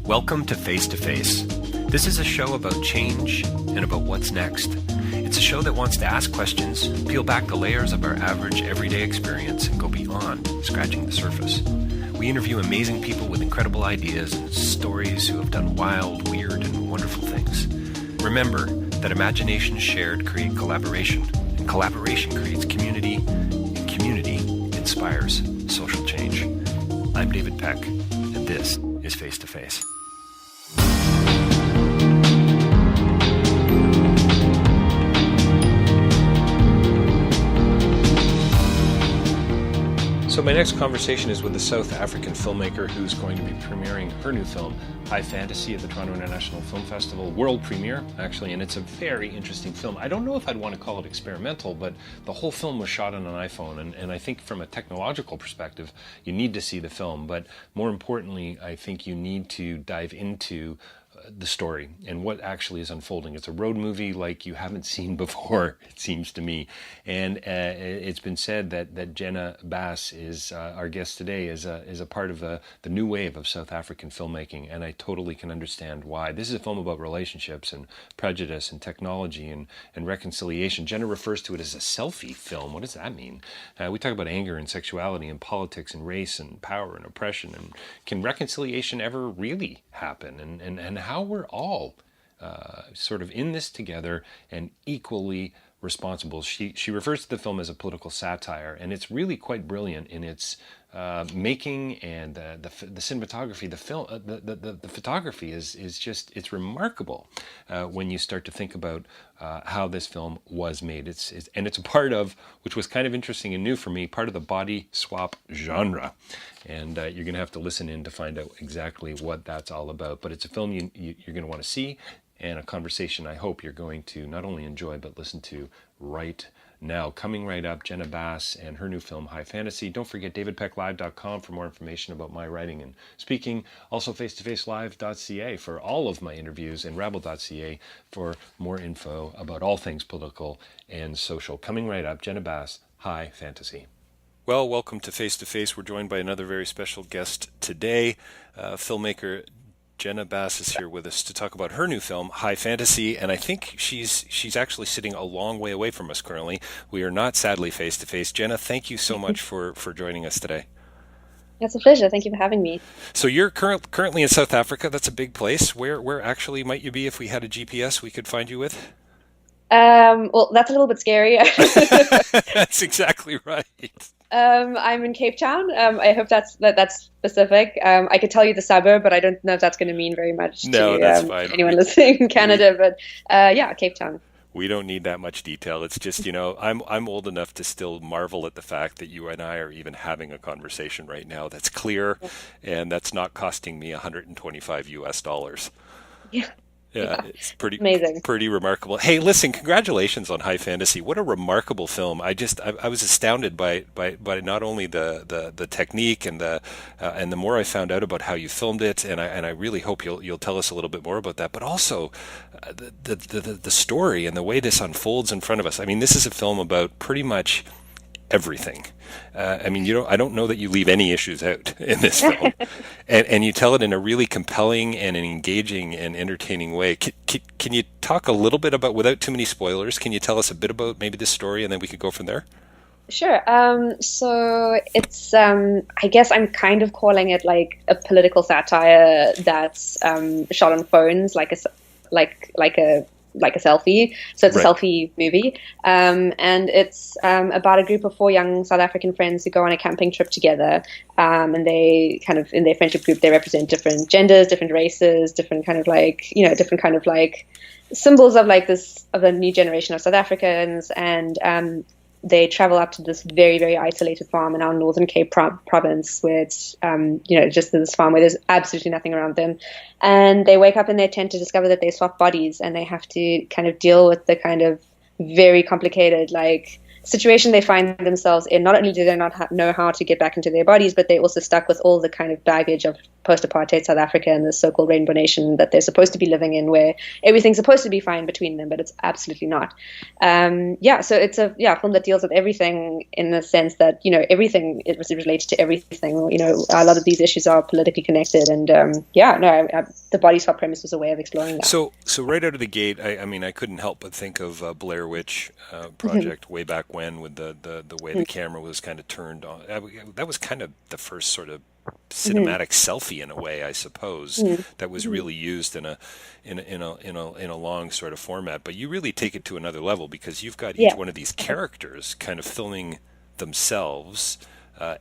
Welcome to Face2Face. This is a show about change and about what's next. It's a show that wants to ask questions, peel back the layers of our average everyday experience, and go beyond scratching the surface. We interview amazing people with incredible ideas and stories who have done wild, weird, and wonderful things. Remember that imagination shared creates collaboration, and collaboration creates community, and community inspires social change. I'm David Peck, and this is Face2Face. So my next conversation is with a South African filmmaker who's going to be premiering her new film, High Fantasy, at the Toronto International Film Festival, world premiere, actually, and it's a very interesting film. I don't know if I'd want to call it experimental, but the whole film was shot on an iPhone, and I think from a technological perspective, you need to see the film, but more importantly, I think you need to dive into the story and what actually is unfolding. It's a road movie like you haven't seen before, it seems to me. And it's been said that Jenna Bass is our guest today, is a part of the new wave of South African filmmaking, and I totally can understand why. This is a film about relationships and prejudice and technology and reconciliation. Jenna refers to it as a selfie film. What does that mean? We talk about anger and sexuality and politics and race and power and oppression, and can reconciliation ever really happen? And how we're all sort of in this together and equally responsible. She refers to the film as a political satire, and it's really quite brilliant in its making and the cinematography. The film, the photography is just, it's remarkable when you start to think about how this film was made. It's a part of, which was kind of interesting and new for me, part of the body swap genre. And you're going to have to listen in to find out exactly what that's all about. But it's a film you're going to want to see, and a conversation I hope you're going to not only enjoy but listen to right now. Coming right up, Jenna Bass and her new film, High Fantasy. Don't forget davidpecklive.com for more information about my writing and speaking. Also face2facelive.ca for all of my interviews, and rabble.ca for more info about all things political and social. Coming right up, Jenna Bass, High Fantasy. Well, welcome to Face2Face. We're joined by another very special guest today, filmmaker Jenna Bass is here with us to talk about her new film, High Fantasy, and I think she's actually sitting a long way away from us currently. We are not sadly face to face. Jenna, thank you so much for joining us today. It's a pleasure. Thank you for having me. So you're currently in South Africa. That's a big place. Where actually might you be if we had a GPS we could find you with? Well, that's a little bit scary. That's exactly right. I'm in Cape Town. I hope that's specific. I could tell you the suburb, but I don't know if that's going to mean very much to anyone listening in Canada. But yeah, Cape Town. We don't need that much detail. It's just, I'm old enough to still marvel at the fact that you and I are even having a conversation right now that's clear, and that's not costing me $125. Yeah. Yeah, it's amazing. Pretty remarkable. Hey, listen, congratulations on High Fantasy. What a remarkable film. I was astounded by not only the technique and the more I found out about how you filmed it, and I really hope you'll tell us a little bit more about that, but also the story and the way this unfolds in front of us. I mean, this is a film about pretty much everything. I don't know that you leave any issues out in this film, and you tell it in a really compelling and an engaging and entertaining way. Can you talk a little bit about, without too many spoilers, can you tell us a bit about maybe this story, and then we could go from there? Sure. So it's, I guess I'm kind of calling it like a political satire that's shot on phones, like a selfie. So it's a selfie movie. And it's about a group of 4 young South African friends who go on a camping trip together. And they kind of, in their friendship group, they represent different genders, different races, different kind of symbols of the new generation of South Africans. And they travel up to this very, very isolated farm in our Northern Cape province, where it's, just this farm where there's absolutely nothing around them. And they wake up in their tent to discover that they swap bodies, and they have to kind of deal with the kind of very complicated, situation they find themselves in. Not only do they not know how to get back into their bodies, but they're also stuck with all the kind of baggage of post-apartheid South Africa and the so-called Rainbow Nation that they're supposed to be living in, where everything's supposed to be fine between them, but it's absolutely not. So it's a film that deals with everything in the sense that, you know, everything is related to everything. You know, a lot of these issues are politically connected, and the body swap premise was a way of exploring that. So right out of the gate, I mean, I couldn't help but think of Blair Witch Project way back when, with the way the camera was kind of turned on. That was kind of the first sort of cinematic selfie in a way, I suppose, that was really used in a long sort of format. But you really take it to another level, because you've got each one of these characters kind of filming themselves,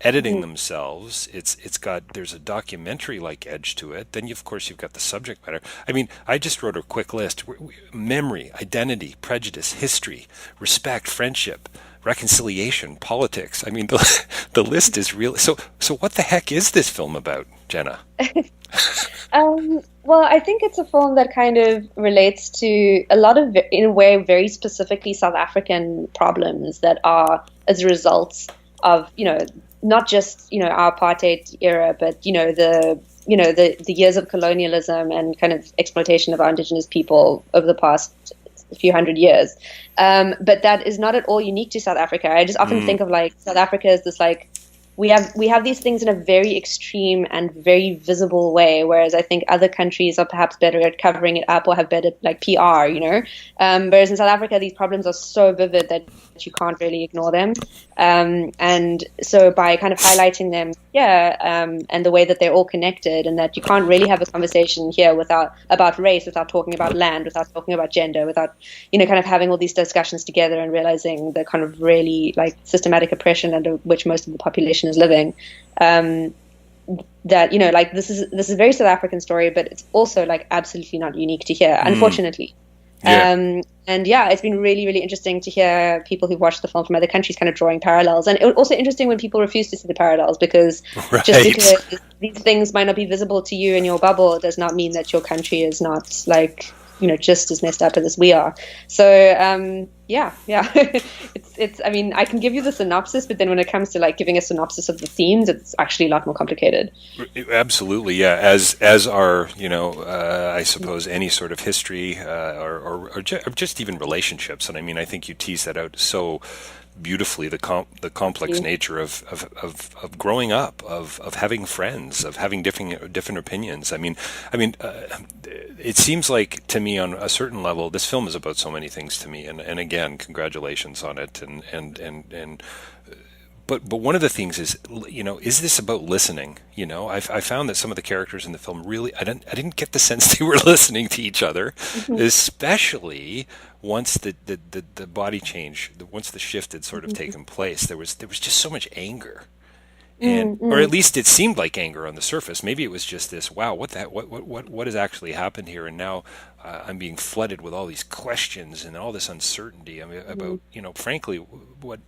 editing themselves. There's a documentary like edge to it. Then of course you've got the subject matter. I mean, I just wrote a quick list: memory, identity, prejudice, history, respect, friendship, reconciliation, politics. I mean, the list is real. So what the heck is this film about, Jenna? Well, I think it's a film that kind of relates to a lot of, in a way, very specifically South African problems that are as a result of, you know, not just, you know, our apartheid era, but, you know, the years of colonialism and kind of exploitation of our indigenous people over the past few hundred years. But that is not at all unique to South Africa. I just often think of like South Africa as this like, we have these things in a very extreme and very visible way, whereas I think other countries are perhaps better at covering it up or have better like PR, you know. Whereas in South Africa, these problems are so vivid that you can't really ignore them. And so by kind of highlighting them, and the way that they're all connected, and that you can't really have a conversation here about race without talking about land, without talking about gender, without, you know, kind of having all these discussions together and realizing the kind of really like systematic oppression under which most of the population is living. That, you know, like this is a very South African story, but it's also like absolutely not unique to here, unfortunately. It's been really, really interesting to hear people who've watched the film from other countries kind of drawing parallels. And it was also interesting when people refuse to see the parallels, because just because these things might not be visible to you in your bubble, it does not mean that your country is not like, you know, just as messed up as we are. So, it's, I mean, I can give you the synopsis, but then when it comes to like giving a synopsis of the themes, it's actually a lot more complicated. Absolutely. Yeah. As are, you know, I suppose any sort of history, or just even relationships. And I mean, I think you tease that out so beautifully, the complex nature of growing up, of having friends, of having different opinions. I mean, it seems like to me on a certain level, this film is about so many things to me. And again, congratulations on it. But one of the things is, you know, is this about listening? You know, I found that some of the characters in the film really, I didn't get the sense they were listening to each other, especially once the body change, once the shift had sort of taken place. There was just so much anger, or at least it seemed like anger on the surface. Maybe it was just this, wow, what has actually happened here? And now I'm being flooded with all these questions and all this uncertainty. I mean, about, you know, frankly, what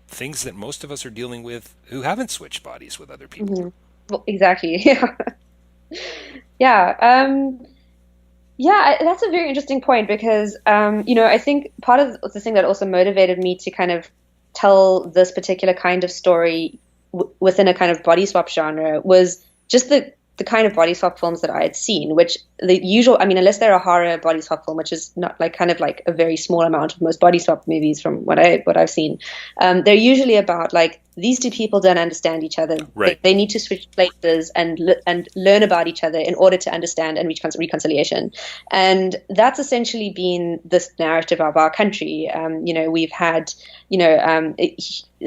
things that most of us are dealing with who haven't switched bodies with other people. Well, exactly. That's a very interesting point, because you know, I think part of the thing that also motivated me to kind of tell this particular kind of story within a kind of body swap genre was just the kind of body swap films that I had seen, which the usual, I mean, unless they're a horror body swap film, which is not like kind of like a very small amount of most body swap movies from what I've seen, they're usually about like these two people don't understand each other. Right. They need to switch places and learn about each other in order to understand and reach reconciliation. And that's essentially been this narrative of our country. You know, we've had, you know,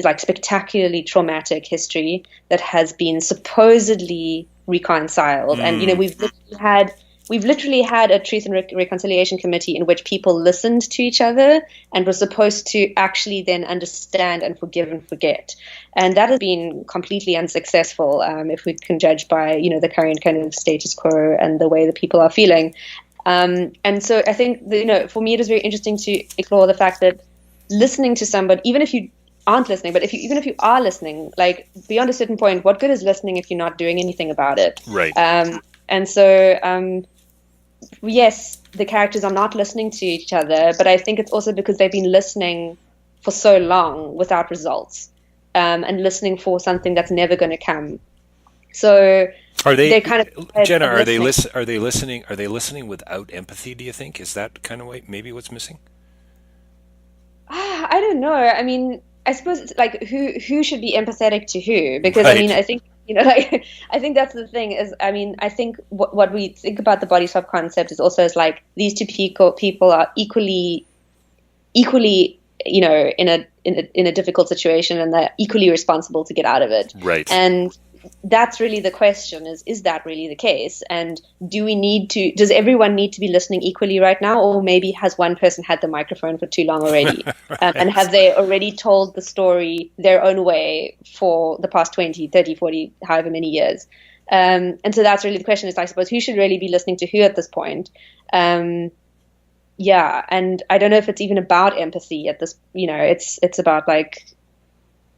like spectacularly traumatic history that has been supposedly reconciled, and you know, we've literally had a Truth and Reconciliation Committee in which people listened to each other and were supposed to actually then understand and forgive and forget, and that has been completely unsuccessful, if we can judge by, you know, the current kind of status quo and the way that people are feeling. And so I think that, you know, for me it is very interesting to explore the fact that listening to somebody, even if you aren't listening, but even if you are listening, like beyond a certain point, what good is listening if you're not doing anything about it? Right. And so, yes, the characters are not listening to each other, but I think it's also because they've been listening for so long without results, and listening for something that's never going to come. So Are they, they're kind of Jenna? Are they listening. Are they listening? Are they listening without empathy? Do you think is that kind of maybe what's missing? I don't know. I mean, I suppose it's like who should be empathetic to who? Because I mean, Right. I think like I think that's the thing is I mean, I think what we think about the body swap concept is also as like these two people are equally in a difficult situation, and they're equally responsible to get out of it. Right. And that's really the question: is that really the case? And does everyone need to be listening equally right now, or maybe has one person had the microphone for too long already? And have they already told the story their own way for the past 20, 30, 40, however many years? And so that's really the question, is I suppose who should really be listening to who at this point? Yeah, and I don't know if it's even about empathy at this, it's about like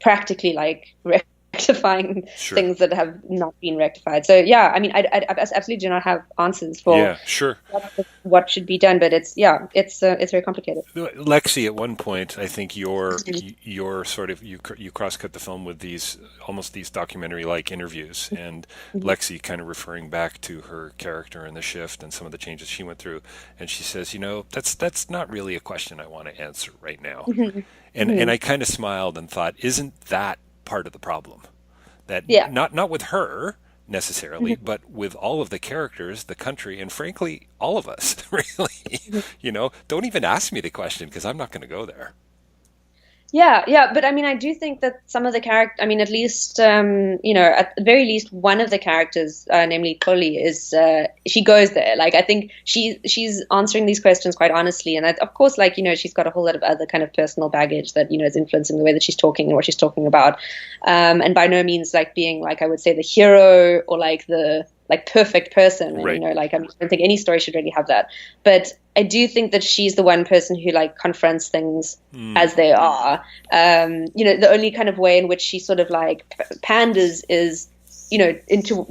practically like rectifying Sure. things that have not been rectified. So yeah, I mean, I absolutely do not have answers for Yeah. Sure. what should be done, but it's very complicated. Lexi, at one point, I think Mhm. your sort of you cross-cut the film with these documentary-like interviews, and Mhm. Lexi kind of referring back to her character and the shift and some of the changes she went through, and she says, that's not really a question I want to answer right now, Mhm. and Mhm. I kind of smiled and thought, isn't that part of the problem? That Yeah. not with her necessarily, Mhm. but with all of the characters, the country, and frankly, all of us, really. Mhm. Don't even ask me the question because I'm not going to go there. Yeah, yeah, but I mean, I do think that some of the character, I mean, at least, at the very least, one of the characters, namely Polly, she goes there. Like, I think she's answering these questions quite honestly, and of course, like, she's got a whole lot of other kind of personal baggage that is influencing the way that she's talking and what she's talking about, and by no means like being like I would say the hero or like the like perfect person, and Right. like I don't think any story should really have that, but I do think that she's the one person who like confronts things Mm, as they are. The only kind of way in which she sort of like panders is,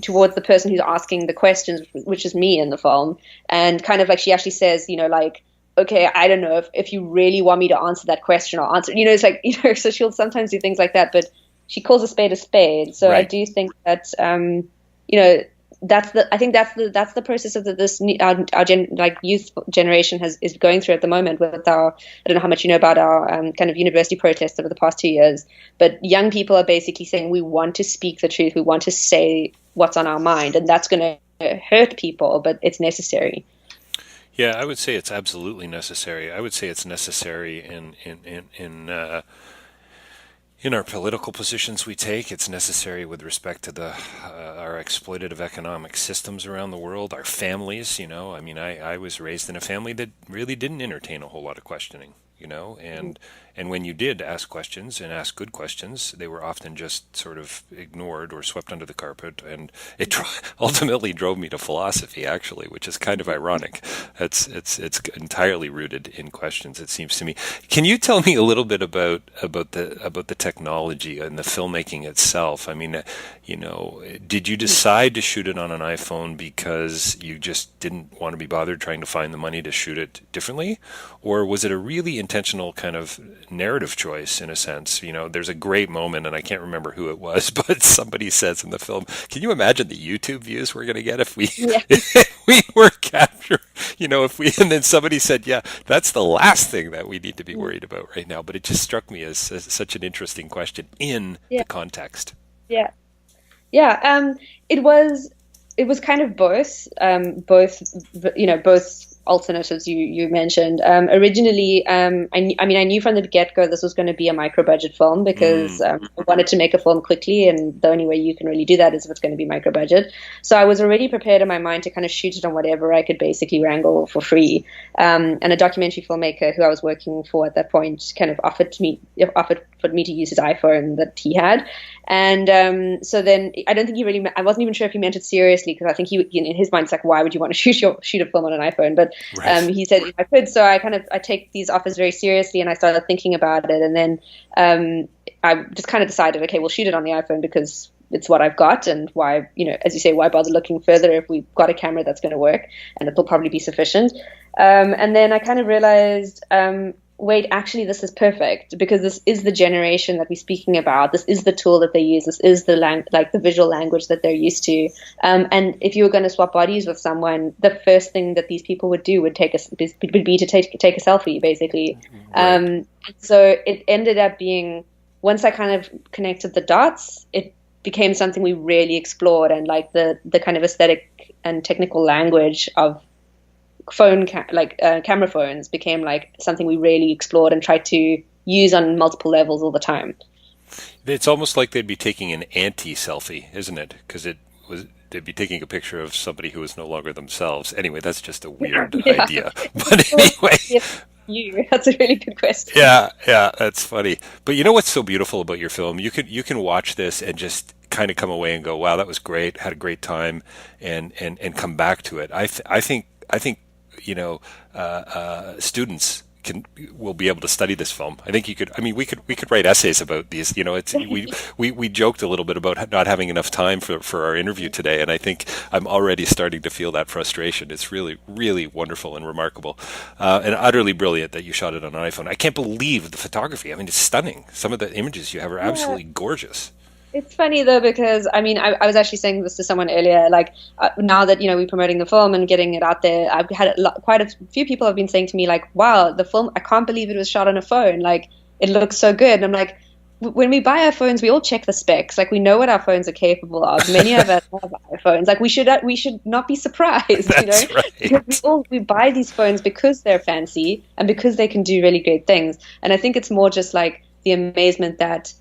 towards the person who's asking the questions, which is me in the film. And kind of like she actually says, like, okay, I don't know if you really want me to answer that question, I'll answer. It's like, so she'll sometimes do things like that, but she calls a spade a spade. So I right. do think that, that's the process of our youth generation is going through at the moment with our, I don't know how much you know about our kind of university protests over the past 2 years, but young people are basically saying we want to speak the truth, we want to say what's on our mind, and that's going to hurt people, but it's necessary. Yeah, I would say it's absolutely necessary. I would say it's necessary in our political positions we take. It's necessary with respect to our exploitative economic systems around the world, our families. I mean, I was raised in a family that really didn't entertain a whole lot of questioning. And when you did ask questions and ask good questions, they were often just sort of ignored or swept under the carpet. And it ultimately drove me to philosophy, actually, which is kind of ironic. It's entirely rooted in questions, it seems to me. Can you tell me a little bit about the technology and the filmmaking itself? I mean, did you decide to shoot it on an iPhone because you just didn't want to be bothered trying to find the money to shoot it differently, or was it a really intentional kind of narrative choice in a sense? There's a great moment, and I can't remember who it was, but somebody says in the film, "Can you imagine the YouTube views we're going to get if we Yeah. if we were captured?" If we and then somebody said, "Yeah, that's the last thing that we need to be worried about right now." But it just struck me as such an interesting question in Yeah. the context. Yeah. Yeah, it was kind of both alternatives you mentioned. Originally, I knew from the get-go this was going to be a micro-budget film because Mm, I wanted to make a film quickly, and the only way you can really do that is if it's going to be micro-budget. So I was already prepared in my mind to kind of shoot it on whatever I could basically wrangle for free. And a documentary filmmaker who I was working for at that point kind of offered for me to use his iPhone that he had. And so then I don't think I wasn't even sure if he meant it seriously, because I think in his mind, it's like, why would you want to shoot a film on an iPhone? But right. he said I could. So I take these offers very seriously, and I started thinking about it. And then I just kind of decided, okay, we'll shoot it on the iPhone because it's what I've got, and why, as you say, why bother looking further if we've got a camera that's going to work and it'll probably be sufficient. And then I kind of realized, wait, actually, this is perfect because this is the generation that we're speaking about. This is the tool that they use. This is the like the visual language that they're used to. And if you were going to swap bodies with someone, the first thing that these people would do would be to take a selfie, basically. Right. So it ended up being, once I kind of connected the dots, it became something we really explored, and like the kind of aesthetic and technical language of camera phones became like something we really explored and tried to use on multiple levels all the time. It's almost like they'd be taking an anti-selfie, isn't it? Because they'd be taking a picture of somebody who is no longer themselves. Anyway, that's just a weird idea. But anyway, that's a really good question. yeah, that's funny. But you know what's so beautiful about your film? You can watch this and just kind of come away and go, "Wow, that was great. Had a great time," and come back to it. I think students will be able to study this film. I think you could. I mean, we could write essays about these. It's we joked a little bit about not having enough time for our interview today, and I think I'm already starting to feel that frustration. It's really, really wonderful and remarkable, and utterly brilliant that you shot it on an iPhone. I can't believe the photography. I mean, it's stunning. Some of the images you have are absolutely gorgeous. It's funny though, because I mean, I was actually saying this to someone earlier. Like now that we're promoting the film and getting it out there, I've had quite a few people have been saying to me like, "Wow, the film! I can't believe it was shot on a phone. Like it looks so good." And I'm like, when we buy our phones, we all check the specs. Like we know what our phones are capable of. Many of us have iPhones. Like we should not be surprised. That's right. Because we buy these phones because they're fancy and because they can do really great things. And I think it's more just like the amazement that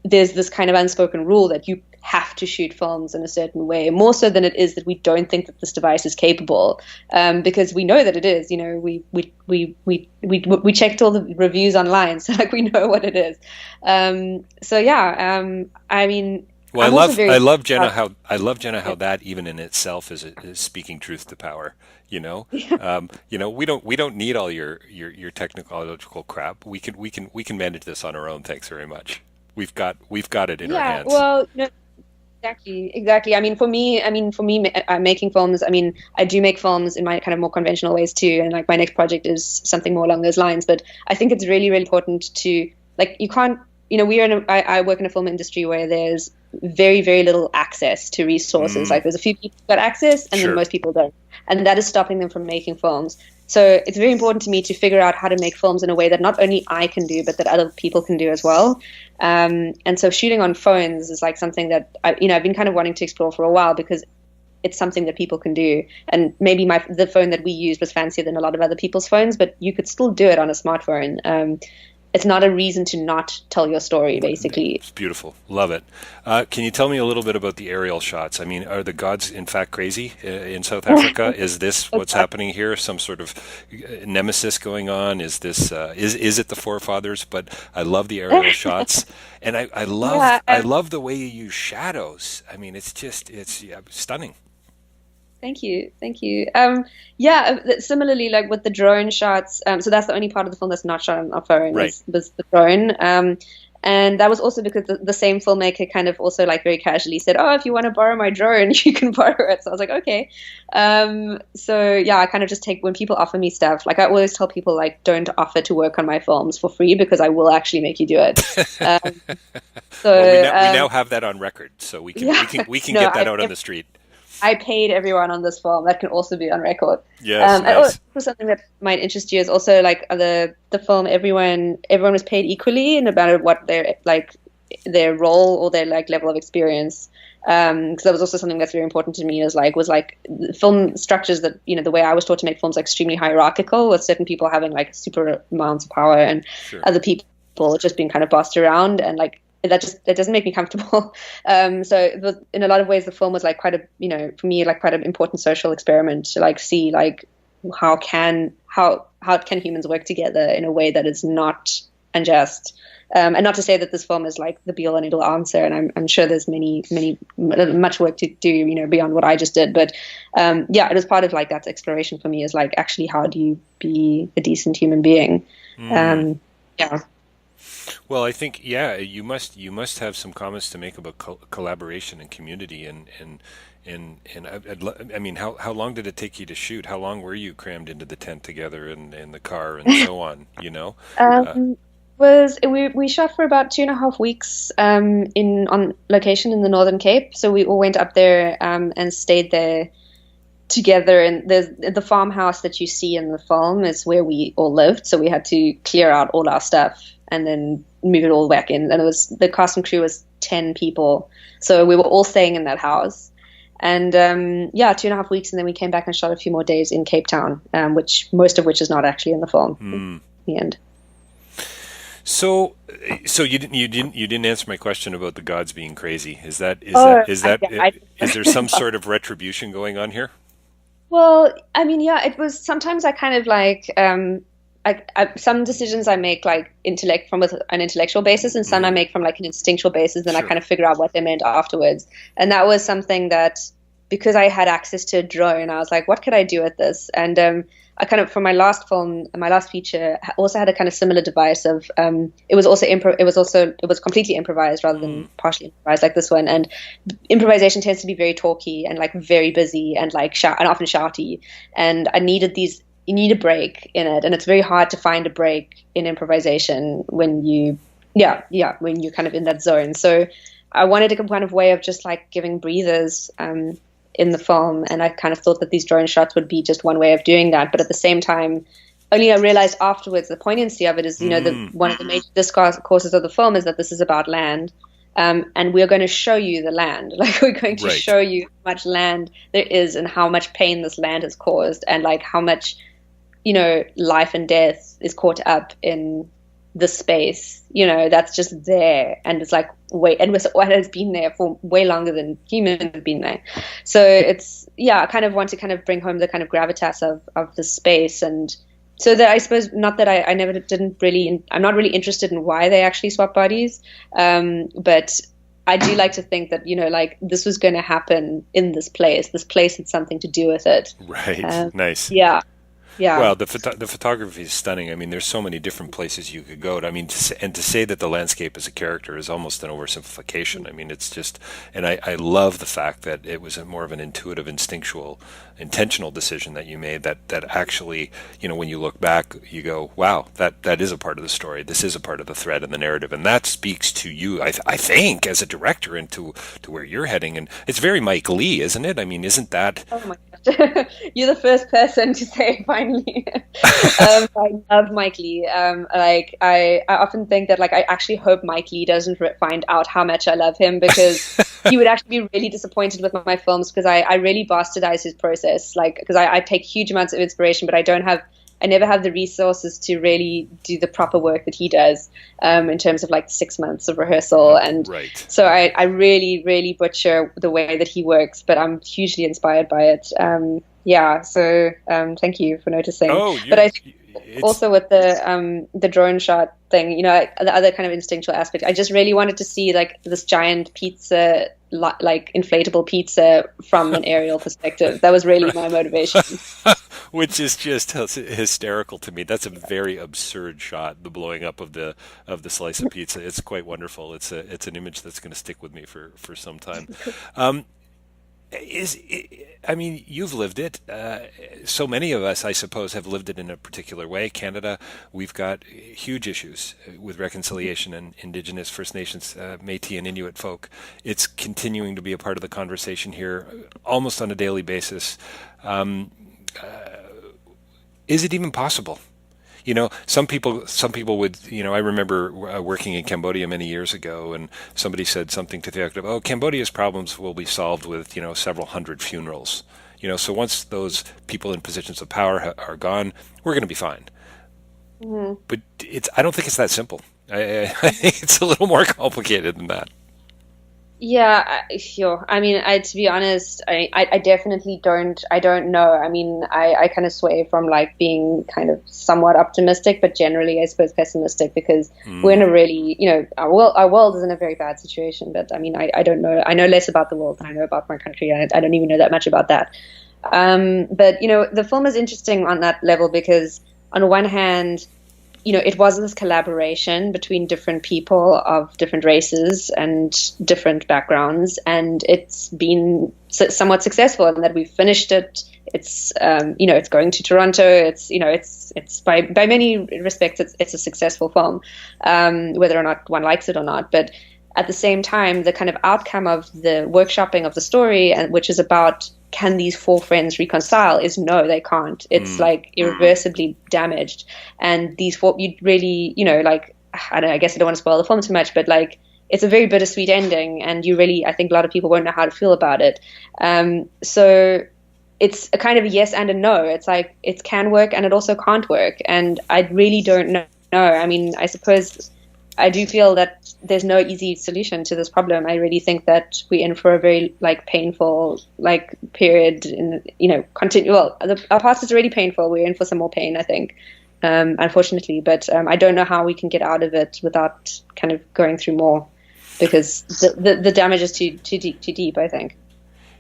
there's this kind of unspoken rule that you have to shoot films in a certain way, more so than it is that we don't think that this device is capable, because we know that it is. We checked all the reviews online, so like we know what it is. So yeah, I mean, well, I love Jenna how that even in itself is speaking truth to power. Yeah. We don't need all your technological crap. We can manage this on our own. Thanks very much. We've got it in our hands. Well, no, exactly. I mean, for me, making films. I mean, I do make films in my kind of more conventional ways too, and like my next project is something more along those lines. But I think it's really, really important to like you can't. I work in a film industry where there's very, very little access to resources. Like there's a few people who got access, and then most people don't, and that is stopping them from making films. So it's very important to me to figure out how to make films in a way that not only I can do, but that other people can do as well. And so shooting on phones is like something that I've been kind of wanting to explore for a while because it's something that people can do. And maybe the phone that we used was fancier than a lot of other people's phones, but you could still do it on a smartphone. It's not a reason to not tell your story, basically. It's beautiful. Love it. Can you tell me a little bit about the aerial shots? I mean, are the gods in fact crazy in South Africa? Is this what's happening here? Some sort of nemesis going on? Is this is it the forefathers? But I love the aerial shots, and I love the way you use shadows. I mean, it's stunning. Thank you. Similarly, like with the drone shots, so that's the only part of the film that's not shot on our phone, right? Was the drone, and that was also because the same filmmaker kind of also like very casually said, "Oh, if you want to borrow my drone, you can borrow it." So I was like, "Okay." So yeah, I kind of just take when people offer me stuff. Like I always tell people, like, don't offer to work on my films for free because I will actually make you do it. Well, we now have that on record, so we can get that out on the street. I paid everyone on this film. That can also be on record. Yes, nice. And also something that might interest you is also like the film. Everyone was paid equally, no matter what their role or their like level of experience. Because that was also something that's very important to me. Was like film structures that the way I was taught to make films, like extremely hierarchical, with certain people having like super amounts of power and other people just being kind of bossed around, and like. That doesn't make me comfortable. So in a lot of ways, the film was like quite a, for me, like quite an important social experiment to like see like how can humans work together in a way that is not unjust. And not to say that this film is like the be all and end all answer. And I'm sure there's much work to do, beyond what I just did. But it was part of like that exploration for me is like, actually, how do you be a decent human being? Yeah. Well, I think you must have some comments to make about collaboration and community and I mean, how long did it take you to shoot? How long were you crammed into the tent together and in the car and so on? You know, Was we shot for about 2.5 weeks in on location in the Northern Cape. So we all went up there and stayed there together. And the farmhouse that you see in the film is where we all lived. So we had to clear out all our stuff and then move it all back in. And the cast and crew was 10 people. So we were all staying in that house. And 2.5 weeks, and then we came back and shot a few more days in Cape Town, which most of which is not actually in the film. In the end. So you didn't answer my question about the gods being crazy. Is there some sort of retribution going on here? Well, I mean, yeah, it was sometimes I kind of like some decisions I make like from an intellectual basis, and some I make from like an instinctual basis. Then I kind of figure out what they meant afterwards. And that was something that, because I had access to a drone, I was like, what could I do with this? And I kind of, for my last film, my last feature, also had a kind of similar device of it was completely improvised rather than partially improvised like this one. And improvisation tends to be very talky and like very busy and like and often shouty. And you need a break in it, and it's very hard to find a break in improvisation when you're kind of in that zone. So I wanted a kind of way of just like giving breathers in the film, and I kind of thought that these drone shots would be just one way of doing that. But at the same time, only I realized afterwards the poignancy of it is, one of the major discourses of the film is that this is about land. And we're going to show you the land. Like, we're going to show you how much land there is and how much pain this land has caused, and like how much, life and death is caught up in the space, that's just there. And it's like, what has been there for way longer than humans have been there. So it's, I kind of want to kind of bring home the kind of gravitas of the space. And so that, I suppose, not that I'm not really interested in why they actually swap bodies. But I do like to think that, like this was going to happen in this place. This place had something to do with it. Right. Nice. Yeah. Yeah. Well, the photography is stunning. I mean, there's so many different places you could go. I mean, to say that the landscape is a character is almost an oversimplification. I mean, it's just, and I love the fact that it was more of an intuitive, instinctual, intentional decision that you made. That actually, when you look back, you go, wow, that is a part of the story. This is a part of the thread and the narrative, and that speaks to you, I think, as a director, and to where you're heading. And it's very Mike Leigh, isn't it? I mean, isn't that? Oh my gosh, you're the first person to say finally. I love Mike Leigh. I often think that I actually hope Mike Leigh doesn't find out how much I love him, because he would actually be really disappointed with my films, because I really bastardize his process. Because I take huge amounts of inspiration, but I never have the resources to really do the proper work that he does in terms of 6 months of rehearsal. And so I really, really butcher the way that he works, but I'm hugely inspired by it. So thank you for noticing. But I think also with the drone shot thing, the other kind of instinctual aspect, I just really wanted to see this giant pizza, inflatable pizza from an aerial perspective. That was really my motivation. Which is just hysterical to me. That's a very absurd shot, the blowing up of the slice of pizza. It's quite wonderful. It's an image that's going to stick with me for some time. You've lived it. So many of us, I suppose, have lived it in a particular way. Canada, we've got huge issues with reconciliation and Indigenous, First Nations, Métis and Inuit folk. It's continuing to be a part of the conversation here almost on a daily basis. Is it even possible? Some people would, I remember working in Cambodia many years ago, and somebody said something to the effect of, Cambodia's problems will be solved with, several hundred funerals. So once those people in positions of power are gone, we're going to be fine. Mm-hmm. But I don't think it's that simple. I think it's a little more complicated than that. Yeah, sure. To be honest, I definitely don't know. I kind of sway from being kind of somewhat optimistic, but generally I suppose pessimistic, because we're in a really, our world is in a very bad situation. But I don't know. I know less about the world than I know about my country. I don't even know that much about that. But the film is interesting on that level, because on one hand, it was this collaboration between different people of different races and different backgrounds, and it's been somewhat successful and that we've finished it. It's it's going to Toronto. It's it's by many respects it's a successful film, whether or not one likes it or not. But at the same time, the kind of outcome of the workshopping of the story, and which is about can these four friends reconcile, is no, they can't. It's like irreversibly damaged. And these four, you really, I guess I don't want to spoil the film too much, but like it's a very bittersweet ending, and I think a lot of people won't know how to feel about it. So it's a kind of a yes and a no. It's like it can work and it also can't work. And I really don't know. I mean, I suppose I do feel that there's no easy solution to this problem. I really think that we're in for a very painful period in our past is already painful. We're in for some more pain, I think, unfortunately. But I don't know how we can get out of it without kind of going through more, because the damage is too deep, I think.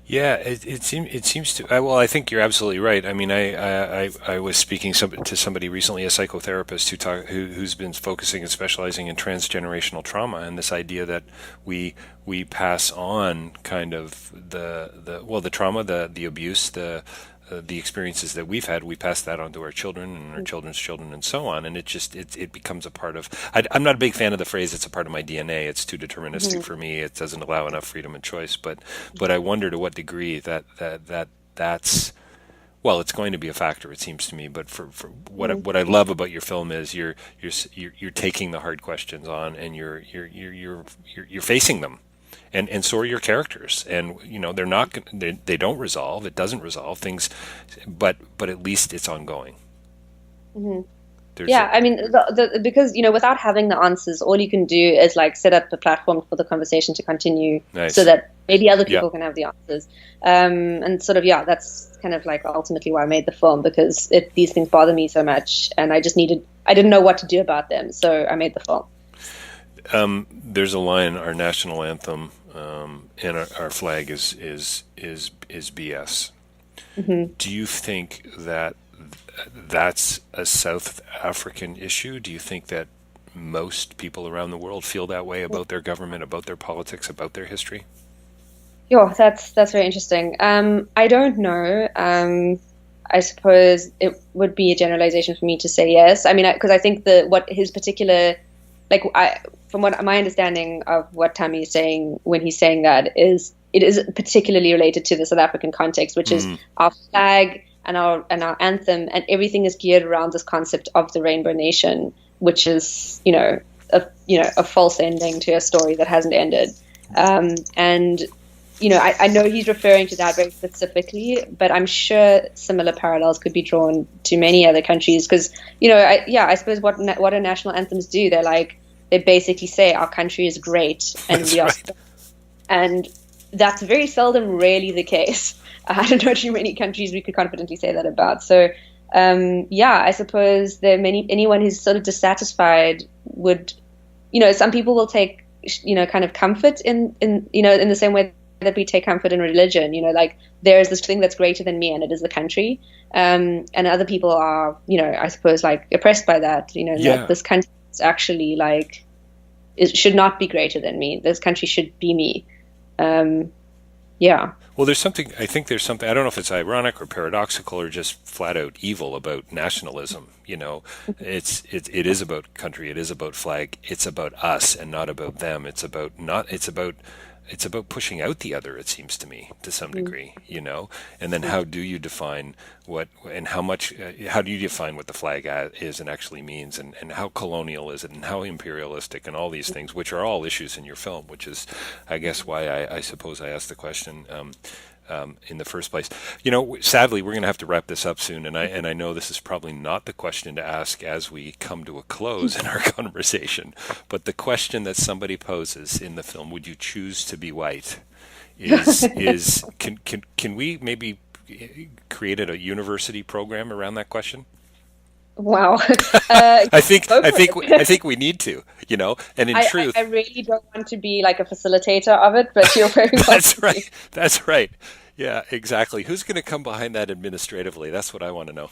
Yeah, it seems to. Well, I think you're absolutely right. I mean, I was speaking to somebody recently, a psychotherapist who's been focusing and specializing in transgenerational trauma, and this idea that we pass on kind of the trauma, the abuse, the experiences that we've had, we pass that on to our children and our children's children and so on, and it becomes a part of. I'm not a big fan of the phrase "it's a part of my DNA." It's too deterministic for me. It doesn't allow enough freedom and choice. But I wonder to what degree that's well, it's going to be a factor. It seems to me. But for what I love about your film is you're taking the hard questions on, and you're facing them. And so are your characters, and they don't resolve. It doesn't resolve things, but at least it's ongoing. I mean, because without having the answers, all you can do is set up a platform for the conversation to continue, so that maybe other people can have the answers. And sort of that's kind of ultimately why I made the film, because these things bother me so much, and I didn't know what to do about them, so I made the film. There's a line, our national anthem and our flag is BS. Do you think that's a South African issue? Do you think that most people around the world feel that way about their government, about their politics, about their history? Yeah, that's very interesting. I don't know. I suppose it would be a generalization for me to say yes. I mean, because I think what his particular from what my understanding of what Tammy is saying when he's saying that is, it is particularly related to the South African context, which is our flag and our anthem, and everything is geared around this concept of the Rainbow Nation, which is a false ending to a story that hasn't ended. And I know he's referring to that very specifically, but I'm sure similar parallels could be drawn to many other countries, because I suppose what do national anthems do? They basically say our country is great and we are, and that's very seldom really the case. I don't know too many countries we could confidently say that about. So I suppose anyone who's sort of dissatisfied would, some people will take kind of comfort in the same way that we take comfort in religion. There is this thing that's greater than me, and it is the country. And other people are, I suppose, oppressed by that. That this country is actually it should not be greater than me. This country should be me. Well, there's something. I don't know if it's ironic or paradoxical or just flat out evil about nationalism. It is about country. It is about flag. It's about us and not about them. It's about pushing out the other, it seems to me, to some degree, and then how do you define how do you define what the flag is and actually means, and how colonial is it, and how imperialistic, and all these things, which are all issues in your film, which is, I guess, why I suppose I asked the question in the first place. Sadly, we're going to have to wrap this up soon, and I know this is probably not the question to ask as we come to a close in our conversation, but the question that somebody poses in the film, would you choose to be white, is can we maybe create a university program around that question? Wow. I think we need to, and in truth, I really don't want to be a facilitator of it, but you're very welcome. That's right. Yeah, exactly. Who's going to come behind that administratively? That's what I want to know.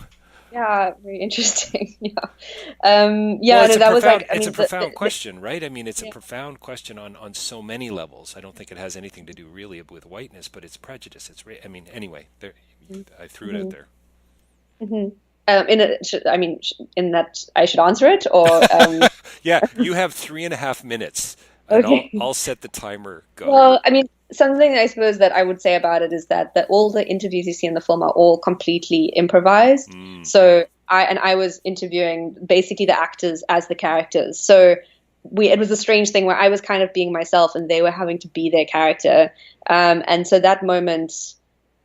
Yeah, very interesting. Yeah. Well, No, that was like, I it's a mean, profound question, right? I mean, it's a yeah. profound question on so many levels. I don't think it has anything to do really with whiteness, but it's prejudice. I mean, anyway, I threw it out Mm-hmm. there. Hmm. In that I should answer it, or Yeah, you have 3.5 minutes, and okay. I'll set the timer. Go. Well, I mean, something I suppose that I would say about it is that all the interviews you see in the film are all completely improvised. Mm, So I was interviewing basically the actors as the characters. So it was a strange thing where I was kind of being myself and they were having to be their character. And so that moment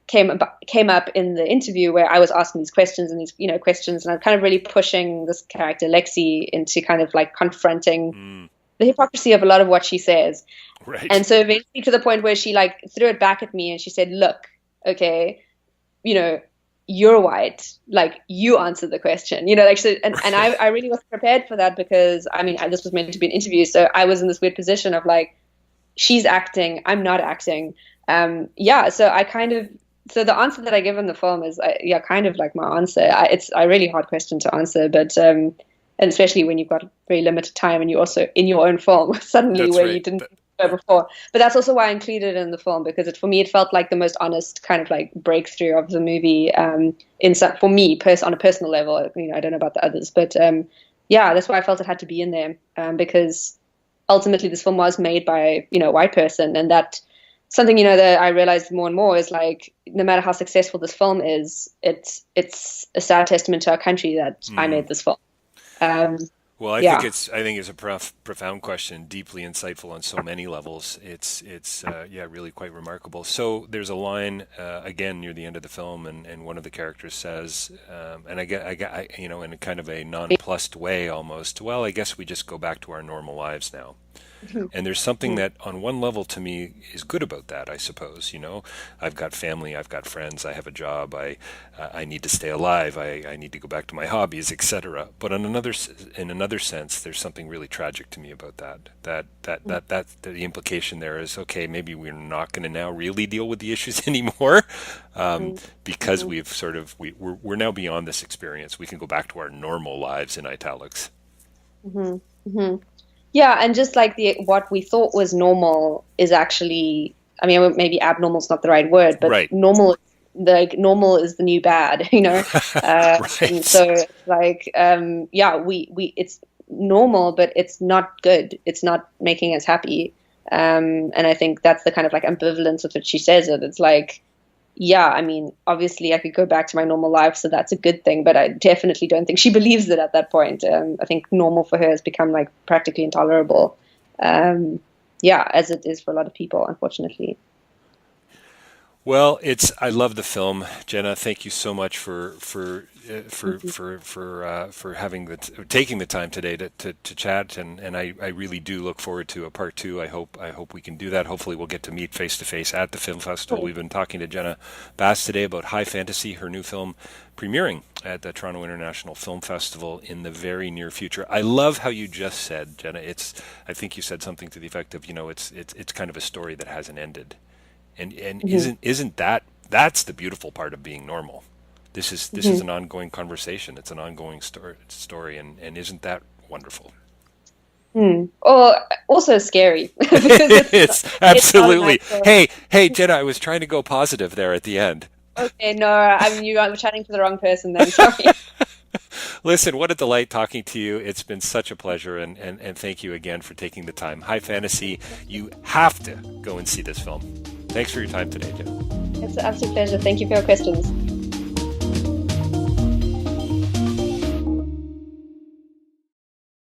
came up in the interview where I was asking these questions and these questions, and I'm kind of really pushing this character Lexi into kind of like confronting mm, the hypocrisy of a lot of what she says. right. And so eventually to the point where she like threw it back at me and she said, look, okay, you know, you're white, like you answer the question, like, so, and I really wasn't prepared for that because I mean, this was meant to be an interview. So I was in this weird position of like, she's acting, I'm not acting. Yeah. So so the answer that I give in the film is, yeah, kind of like my answer. It's a really hard question to answer, but, and especially when you've got very limited time and you're also in your own film suddenly That's where you right. didn't go before. But that's also why I included it in the film because for me it felt like the most honest kind of like breakthrough of the movie. For me, on a personal level, I don't know about the others, but yeah, that's why I felt it had to be in there because ultimately this film was made by a white person, and that something that I realized more and more is like no matter how successful this film is, it's a sad testament to our country that I Mm. made this film. Um, Well, yeah. I think it's a profound question, deeply insightful on so many levels. It's yeah, really quite remarkable. So there's a line again near the end of the film, and one of the characters says, and in a kind of a nonplussed way almost. Well, I guess we just go back to our normal lives now. And there's something that, on one level, to me, is good about that. I suppose, I've got family, I've got friends, I have a job, I need to stay alive, I need to go back to my hobbies, etc. But in another sense, there's something really tragic to me about that. The implication there is, okay, maybe we're not going to now really deal with the issues anymore, um, because we're now beyond this experience. We can go back to our normal lives in italics. Yeah, and just like the what we thought was normal is actually, I mean, maybe abnormal is not the right word, but Right. normal is the new bad, and Right. so it's like, yeah, we it's normal, but it's not good. It's not making us happy, and I think that's the kind of like ambivalence with which she says it. It's like, yeah, I mean, obviously I could go back to my normal life, so that's a good thing, but I definitely don't think she believes it at that point. I think normal for her has become like practically intolerable. Um, yeah, as it is for a lot of people, unfortunately. Well, I love the film, Jenna. Thank you so much Mhm. for taking the time today to chat, and I really do look forward to a part two. I hope we can do that. Hopefully, we'll get to meet face to face at the film festival. We've been talking to Jenna Bass today about High Fantasy, her new film premiering at the Toronto International Film Festival in the very near future. I love how you just said, Jenna. I think you said something to the effect of, it's kind of a story that hasn't ended. And Mhm. isn't that's the beautiful part of being normal? This is Mhm. an ongoing conversation. It's an ongoing story, and isn't that wonderful? Or also scary because It's it's not a nice absolutely. film. Hey, Jenna, I was trying to go positive there at the end. Okay, no, I mean you are chatting to the wrong person then. Sorry. Listen, what a delight talking to you. It's been such a pleasure, and thank you again for taking the time. High Fantasy, you have to go and see this film. Thanks for your time today, Jenna. It's an absolute pleasure. Thank you for your questions.